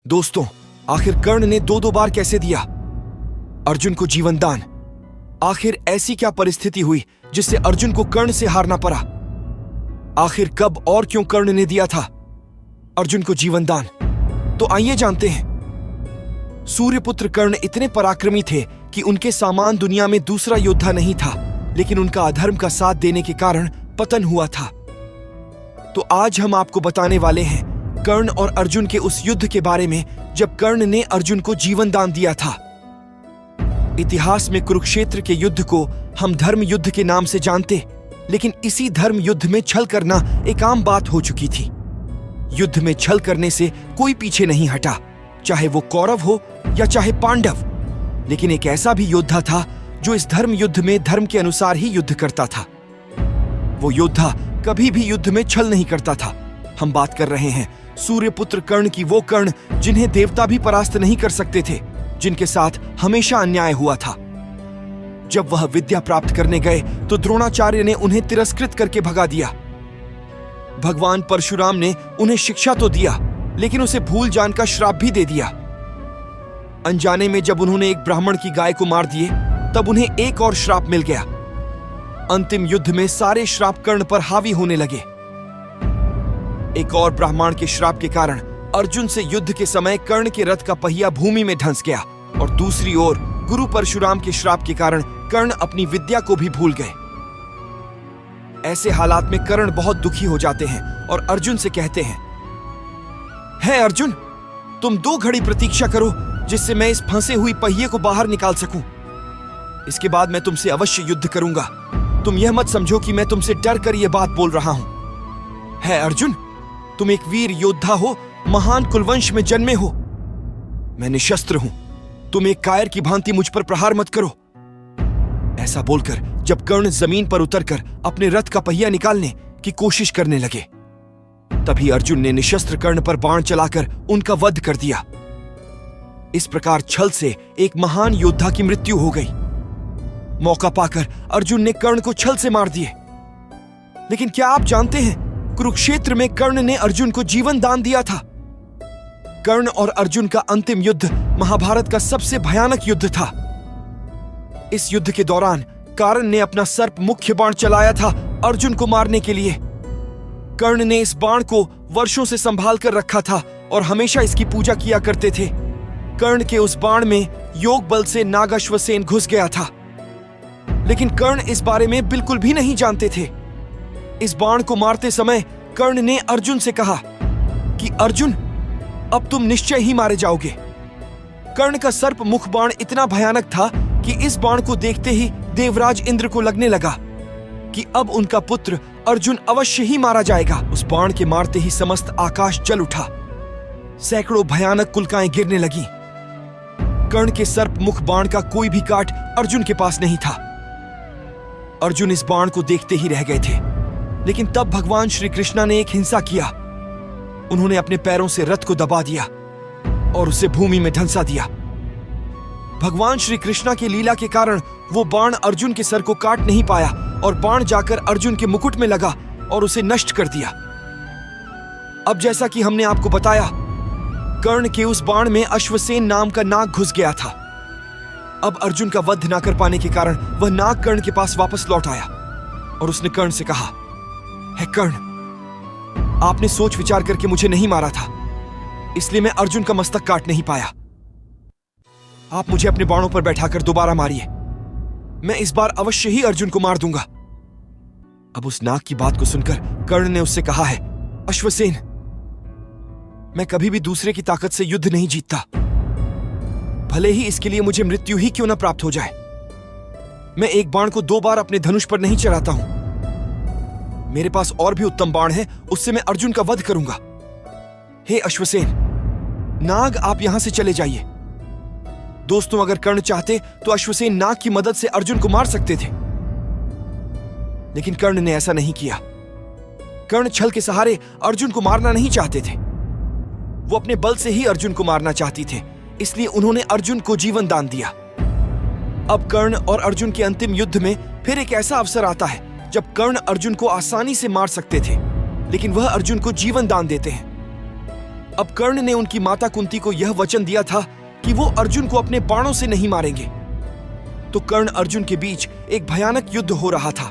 दोस्तों, आखिर कर्ण ने दो बार कैसे दिया अर्जुन को जीवन दान? आखिर ऐसी क्या परिस्थिति हुई जिससे अर्जुन को कर्ण से हारना पड़ा? आखिर कब और क्यों कर्ण ने दिया था अर्जुन को जीवन दान? तो आइए जानते हैं। सूर्यपुत्र कर्ण इतने पराक्रमी थे कि उनके समान दुनिया में दूसरा योद्धा नहीं था, लेकिन उनका अधर्म का साथ देने के कारण पतन हुआ था। तो आज हम आपको बताने वाले हैं कर्ण और अर्जुन के उस युद्ध के बारे में जब कर्ण ने अर्जुन को जीवन दान दिया था। इतिहास में कुरुक्षेत्र के युद्ध को हम धर्म युद्ध के नाम से जानते, लेकिन इसी धर्म युद्ध में छल करना एक आम बात हो चुकी थी। युद्ध में छल करने से कोई पीछे नहीं हटा, चाहे वो कौरव हो या चाहे पांडव। लेकिन एक ऐसा भी योद्धा था जो इस धर्म युद्ध में धर्म के अनुसार ही युद्ध करता था। वो योद्धा कभी भी युद्ध में छल नहीं करता था। हम बात कर रहे हैं सूर्यपुत्र कर्ण की, वो कर्ण जिन्हें देवता भी परास्त नहीं कर सकते थे, जिनके साथ हमेशा अन्याय हुआ था। जब वह विद्या प्राप्त करने गए तो द्रोणाचार्य ने उन्हें तिरस्कृत करके भगा दिया। भगवान परशुराम ने उन्हें शिक्षा तो दिया, लेकिन उसे भूल जान का श्राप भी दे दिया। अनजाने में जब उन्होंने एक ब्राह्मण की गाय को मार दिए, तब उन्हें एक और श्राप मिल गया। अंतिम युद्ध में सारे श्राप कर्ण पर हावी होने लगे। एक और ब्राह्मण के श्राप के कारण अर्जुन से युद्ध के समय कर्ण के रथ का पहिया भूमि में धंस गया, और दूसरी ओर गुरु परशुराम के श्राप के कारण कर्ण अपनी विद्या को भी भूल गए। ऐसे हालात में कर्ण बहुत दुखी हो जाते हैं और अर्जुन से कहते हैं, हे अर्जुन, तुम 2 घड़ी प्रतीक्षा करो जिससे मैं इस फंसे हुई पहिए को बाहर निकाल सकूं। इसके बाद मैं तुमसे अवश्य युद्ध करूंगा। तुम यह मत समझो कि मैं तुमसे डर कर यह बात बोल रहा हूं। हे अर्जुन, तुम एक वीर योद्धा हो, महान कुलवंश में जन्मे हो। मैं निशस्त्र हूं, तुम एक कायर की भांति मुझ पर प्रहार मत करो। ऐसा बोलकर जब कर्ण जमीन पर उतरकर अपने रथ का पहिया निकालने की कोशिश करने लगे, तभी अर्जुन ने निशस्त्र कर्ण पर बाण चलाकर उनका वध कर दिया। इस प्रकार छल से एक महान योद्धा की मृत्यु हो गई। मौका पाकर अर्जुन ने कर्ण को छल से मार दिए। लेकिन क्या आप जानते हैं, कुरुक्षेत्र में कर्ण ने अर्जुन को जीवन दान दिया था। कर्ण और अर्जुन का अंतिम युद्ध महाभारत का सबसे भयानक युद्ध था। इस युद्ध के दौरान कर्ण ने अपना सर्प मुख्य बाण चलाया था अर्जुन को मारने के लिए। कर्ण ने इस बाण को वर्षों से संभाल कर रखा था और हमेशा इसकी पूजा किया करते थे। कर्ण के उस बाण में योग बल से नागाश्वसेन घुस गया था, लेकिन कर्ण इस बारे में बिल्कुल भी नहीं जानते थे। इस बाण को मारते समय कर्ण ने अर्जुन से कहा कि अर्जुन, अब तुम निश्चय ही मारे जाओगे। कर्ण का सर्प मुख बाण इतना भयानक था कि इस बाण को देखते ही देवराज इंद्र को लगने लगा कि अब उनका पुत्र अर्जुन अवश्य ही मारा जाएगा। उस बाण के मारते ही समस्त आकाश जल उठा, सैकड़ों भयानक कुलकाएं गिरने लगी। कर्ण के सर्प मुख बाण का कोई भी काट अर्जुन के पास नहीं था। अर्जुन इस बाण को देखते ही रह गए थे, लेकिन तब भगवान श्री कृष्णा ने एक हिंसा किया। उन्होंने अपने पैरों से रथ को दबा दिया और उसे भूमि में धंसा दिया। भगवान श्री कृष्णा की लीला के कारण वो बाण अर्जुन के सर को काट नहीं पाया और बाण जाकर अर्जुन के मुकुट में लगा और उसे नष्ट कर दिया। अब जैसा कि हमने आपको बताया, कर्ण के उस बाण में अश्वसेन नाम का नाग घुस गया था। अब अर्जुन का वध न कर पाने के कारण वह नाग कर्ण के पास वापस लौट आया और उसने कर्ण से कहा, हे कर्ण, आपने सोच विचार करके मुझे नहीं मारा था, इसलिए मैं अर्जुन का मस्तक काट नहीं पाया। आप मुझे अपने बाणों पर बैठाकर दोबारा मारिए, मैं इस बार अवश्य ही अर्जुन को मार दूंगा। अब उस नाग की बात को सुनकर कर्ण ने उससे कहा, है अश्वसेन, मैं कभी भी दूसरे की ताकत से युद्ध नहीं जीतता, भले ही इसके लिए मुझे मृत्यु ही क्यों न प्राप्त हो जाए। मैं एक बाण को 2 बार अपने धनुष पर नहीं चढ़ाता हूं। मेरे पास और भी उत्तम बाण है, उससे मैं अर्जुन का वध करूंगा। हे अश्वसेन, नाग, आप यहां से चले जाइए। दोस्तों, अगर कर्ण चाहते तो अश्वसेन नाग की मदद से अर्जुन को मार सकते थे, लेकिन कर्ण ने ऐसा नहीं किया। कर्ण छल के सहारे अर्जुन को मारना नहीं चाहते थे। वो अपने बल से ही अर्जुन को मारना चाहती थे, इसलिए उन्होंने अर्जुन को जीवन दान दिया। अब कर्ण और अर्जुन के अंतिम युद्ध में फिर एक ऐसा अवसर आता है जब कर्ण अर्जुन को आसानी से मार सकते थे, लेकिन वह अर्जुन को जीवन दान देते हैं। अब कर्ण ने उनकी माता कुंती को यह वचन दिया था कि वो अर्जुन को अपने बाणों से नहीं मारेंगे। तो कर्ण अर्जुन के बीच एक भयानक युद्ध हो रहा था।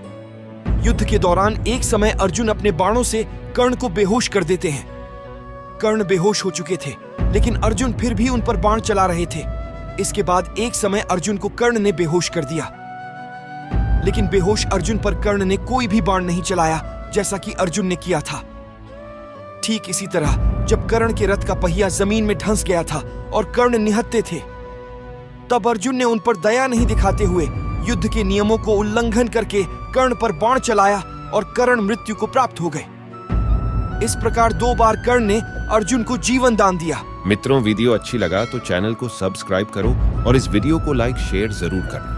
युद्ध के दौरान एक समय अर्जुन अपने बाणों से कर्ण को बेहोश कर देते हैं। कर्ण बेहोश हो चुके थे, लेकिन अर्जुन फिर भी उन पर बाण चला रहे थे। इसके बाद एक समय अर्जुन को कर्ण ने बेहोश कर दिया, लेकिन बेहोश अर्जुन पर कर्ण ने कोई भी बाण नहीं चलाया जैसा कि अर्जुन ने किया था। ठीक इसी तरह जब कर्ण के रथ का पहिया जमीन में धंस गया था और कर्ण निहत्थे थे, तब अर्जुन ने उन पर दया नहीं दिखाते हुए युद्ध के नियमों को उल्लंघन करके कर्ण पर बाण चलाया और कर्ण मृत्यु को प्राप्त हो गए। इस प्रकार 2 बार कर्ण ने अर्जुन को जीवन दान दिया। मित्रों, वीडियो अच्छी लगा तो चैनल को सब्सक्राइब करो और इस वीडियो को लाइक शेयर जरूर करना।